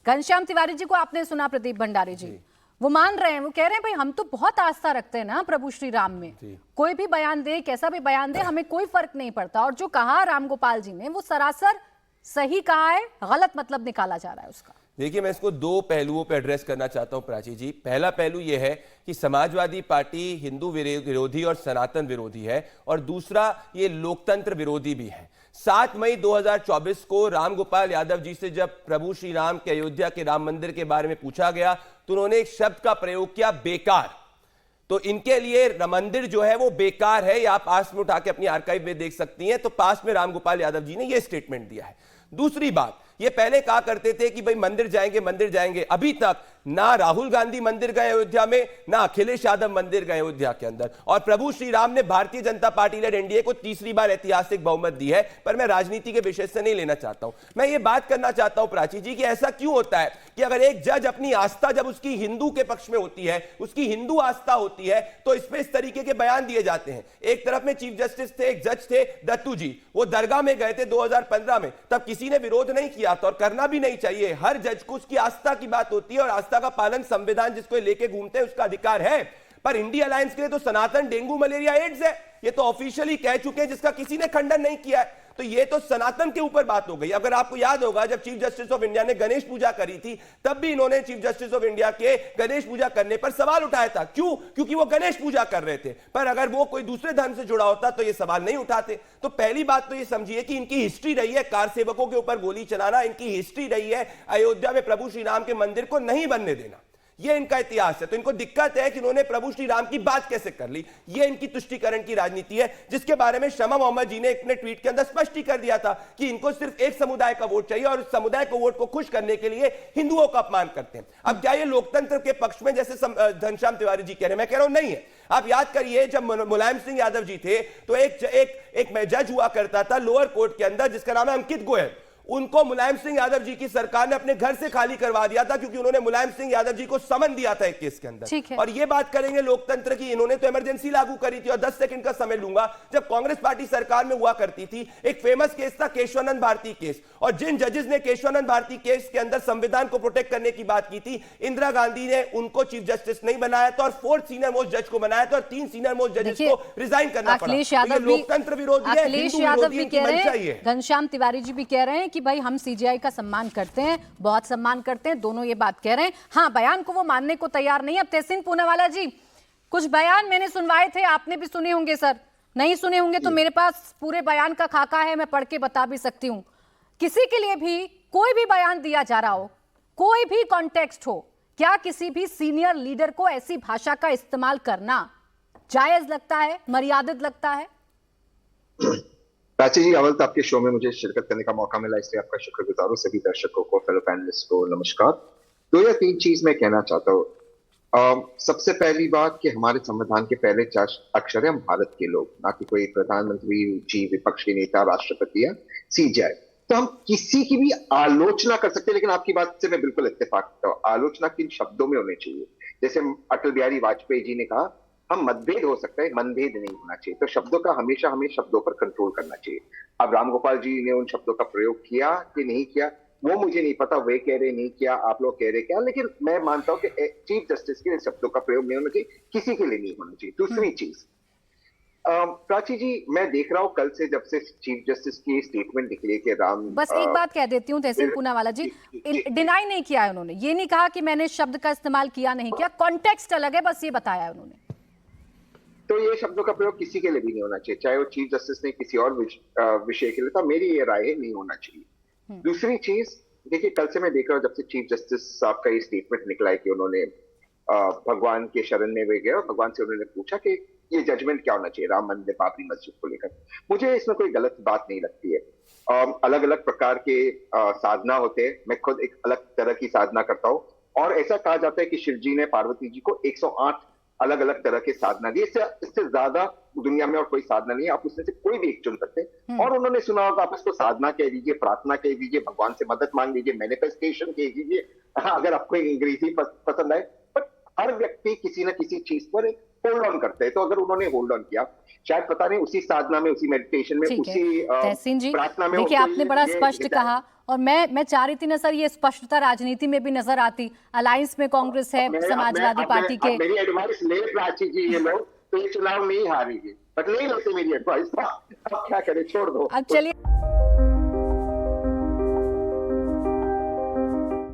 घनश्याम तिवारी जी को आपने सुना, प्रदीप भंडारी जी वो मान रहे हैं, वो कह रहे हैं भाई हम तो बहुत आस्था रखते हैं ना प्रभु श्री राम में, कोई भी बयान दे, कैसा भी बयान दे, हमें कोई फर्क नहीं पड़ता। और जो कहा रामगोपाल जी ने वो सरासर सही कहा है, गलत मतलब निकाला जा रहा है उसका। देखिए, मैं इसको दो पहलुओं पर एड्रेस करना चाहता हूं प्राची जी। पहला पहलू यह है कि समाजवादी पार्टी हिंदू विरोधी और सनातन विरोधी है, और दूसरा ये लोकतंत्र विरोधी भी है। 7 मई 2024 को रामगोपाल यादव जी से जब प्रभु श्री राम के अयोध्या के राम मंदिर के बारे में पूछा गया तो उन्होंने एक शब्द का प्रयोग किया, बेकार। तो इनके लिए मंदिर जो है वो बेकार है, या आप पास में उठा के अपनी आर्काइव में देख सकती हैं, तो पास में रामगोपाल यादव जी ने यह स्टेटमेंट दिया है। दूसरी बात, ये पहले कहा करते थे कि भाई मंदिर जाएंगे मंदिर जाएंगे। अभी तक ना राहुल गांधी मंदिर गए अयोध्या में, ना अखिलेश यादव मंदिर गए अयोध्या के अंदर। और प्रभु श्री राम ने Bharatiya Janata party lead NDA को तीसरी बार ऐतिहासिक बहुमत दी है। पर मैं राजनीति के विषय से नहीं लेना चाहता हूं, मैं ये बात करना चाहता हूं प्राची जी कि ऐसा क्यों होता है कि अगर एक जज अपनी आस्था जब उसकी हिंदू के पक्ष में होती है, उसकी हिंदू आस्था होती है, तो इसमें इस तरीके के बयान दिए जाते हैं। एक तरफ में चीफ जस्टिस थे, एक जज थे दत्तू जी, वो दरगाह में गए थे 2015 में, तब किसी ने विरोध नहीं किया था, और करना भी नहीं चाहिए। हर जज को उसकी आस्था की बात होती है, और आस्था का पालन संविधान जिसको लेके घूमते हैं उसका अधिकार है। पर इंडिया अलायंस के लिए तो सनातन डेंगू मलेरिया एड्स है, ये तो ऑफिशियली कह चुके हैं, जिसका किसी ने खंडन नहीं किया है। तो ये तो सनातन के ऊपर बात हो गई। अगर आपको याद होगा, जब चीफ जस्टिस ऑफ इंडिया ने गणेश पूजा करी थी, तब भी इन्होंने चीफ जस्टिस ऑफ इंडिया के गणेश पूजा करने पर सवाल उठाया था। क्यों? क्योंकि वो गणेश पूजा कर रहे थे। पर अगर वो कोई दूसरे धर्म से जुड़ा होता तो ये सवाल नहीं उठाते। तो पहली बात तो ये समझिए कि इनकी हिस्ट्री रही है कार सेवकों के ऊपर गोली चलाना, इनकी हिस्ट्री रही है अयोध्या में प्रभु श्री राम के मंदिर को नहीं बनने देना, ये इनका इतिहास है। तो इनको दिक्कत है कि इन्होंने प्रभु श्री राम की बात कैसे कर ली। ये इनकी तुष्टीकरण की राजनीति है, जिसके बारे में शमा मोहम्मद जी ने अपने ट्वीट के अंदर स्पष्ट ही कर दिया था कि इनको सिर्फ एक समुदाय का वोट चाहिए, और उस समुदाय को वोट को खुश करने के लिए हिंदुओं का अपमान करते हैं। अब क्या ये लोकतंत्र के पक्ष में, जैसे घनश्याम तिवारी जी कह रहे हैं, मैं कह रहा हूं नहीं है। आप याद करिए, जब मुलायम सिंह यादव जी थे तो एक जज हुआ करता था लोअर कोर्ट के अंदर, जिसका नाम है अंकित गोयल। उनको मुलायम सिंह यादव जी की सरकार ने अपने घर से खाली करवा दिया था, क्योंकि उन्होंने मुलायम सिंह यादव जी को समन दिया था एक केस के अंदर। और ये बात करेंगे लोकतंत्र की, इन्होंने तो इमरजेंसी लागू करी थी। और 10 सेकंड का समय लूंगा, जब कांग्रेस पार्टी सरकार में हुआ करती थी, एक फेमस केस था केशवानंद भारती केस, और जिन जजेस ने केशवानंद भारती केस के अंदर संविधान को प्रोटेक्ट करने की बात की थी, इंदिरा गांधी ने उनको चीफ जस्टिस नहीं बनाया था, और 4th सीनियर मोस्ट जज को बनाया था, और 3 सीनियर मोस्ट जजेस को रिजाइन करना पड़ा। लोकतंत्र विरोधी है, अखिलेश यादव भी कह रहे हैं, घनश्याम तिवारी जी भी कह रहे हैं कि भाई हम सीजीआई का सम्मान करते हैं, बहुत सम्मान करते हैं, दोनों ये बात कह रहे हैं। हाँ, बयान को वो मानने को तैयार नहीं है। अब तहसीन पूनावाला जी, कुछ बयान मैंने सुनवाए थे, आपने भी सुने होंगे सर, नहीं सुने होंगे तो मेरे पास पूरे बयान का खाका है, मैं पढ़ के बता भी सकती हूँ। किसी के लिए भी कोई भी बयान दिया जा रहा हो, कोई भी कॉन्टेक्स्ट हो, क्या किसी भी सीनियर लीडर को ऐसी भाषा का इस्तेमाल करना जायज लगता है, मर्यादित लगता है? प्राची जी, अवल तो आपके शो में मुझे शिरकत करने का मौका मिला, इसलिए आपका शुक्रगुजार हूं। सभी दर्शकों को, फेलो पैनलिस्ट को नमस्कार। 2 या 3 चीज मैं कहना चाहता हूँ। सबसे पहली बात कि हमारे संविधान के पहले 4 अक्षर है, हम भारत के लोग, ना कि कोई प्रधानमंत्री जी, विपक्ष के नेता, राष्ट्रपति या सीजीआई। तो हम किसी की भी आलोचना कर सकते हैं, लेकिन आपकी बात से मैं बिल्कुल इत्तेफाक करता हूँ। आलोचना किन शब्दों में होनी चाहिए? जैसे अटल बिहारी वाजपेयी जी ने कहा, हम मतभेद हो सकता है, मनभेद नहीं होना चाहिए। तो शब्दों का हमेशा हमें शब्दों पर कंट्रोल करना चाहिए। अब रामगोपाल जी ने उन शब्दों का प्रयोग किया कि नहीं किया, वो मुझे नहीं पता, वे कह रहे नहीं किया, आप लोग कह रहे क्या, लेकिन मैं मानता हूं कि चीफ जस्टिस के शब्दों का प्रयोग नहीं होना चाहिए, किसी के लिए नहीं होना चाहिए। दूसरी चीज, प्राची जी, मैं देख रहा हूं कल से, जब से चीफ जस्टिस की स्टेटमेंट निकली कि राम, बस एक बात कह देती हूँ तहसीन पूनावाला जी, डिनाई नहीं किया है उन्होंने, ये नहीं कहा कि मैंने शब्द का इस्तेमाल किया नहीं किया, कॉन्टेक्स्ट अलग है, बस ये बताया है उन्होंने। तो ये शब्दों का प्रयोग किसी के लिए भी नहीं होना चाहिए, चाहे वो चीफ जस्टिस ने किसी और विषय के लिए था। मेरी ये राय है, नहीं होना चाहिए। दूसरी चीज, देखिए कल से मैं देख रहा हूँ, जब से चीफ जस्टिस साहब का ये स्टेटमेंट निकला है कि उन्होंने भगवान के शरण में वे गए और भगवान से उन्होंने पूछा कि ये जजमेंट क्या होना चाहिए राम मंदिर, बाबरी मस्जिद को लेकर। मुझे इसमें कोई गलत बात नहीं लगती है। अलग अलग प्रकार के साधना होते हैं, मैं खुद एक अलग तरह की साधना करता हूँ, और ऐसा कहा जाता है कि शिव जी ने पार्वती जी को 108 अलग अलग तरह के साधना दी। इससे ज्यादा दुनिया में और कोई साधना नहीं है, आप उसमें से कोई भी एक चुन सकते हैं। और उन्होंने सुना होगा, आप इसको साधना कह लीजिए, प्रार्थना कह लीजिए, भगवान से मदद मांग लीजिए, मैनिफेस्टेशन कह लीजिए, अगर आपको अंग्रेजी पसंद आए। पर हर व्यक्ति किसी न किसी चीज पर होल्ड ऑन करते हैं। तो अगर उन्होंने होल्ड ऑन किया, शायद पता नहीं उसी साधना में, उसी मेडिटेशन में, उसी प्रार्थना में, देखिए आपने बड़ा स्पष्ट कहा और मैं चाह रही थी ना सर, ये स्पष्टता राजनीति में भी नजर आती। अलायंस में कांग्रेस है समाजवादी पार्टी के। मेरी एडवाइस ले प्राची जी, ये लोग तो ये चुनाव नहीं हारेंगे, बट नहीं लेते मेरी एडवाइस। अब क्या करें, छोड़ दो। अब चलिए।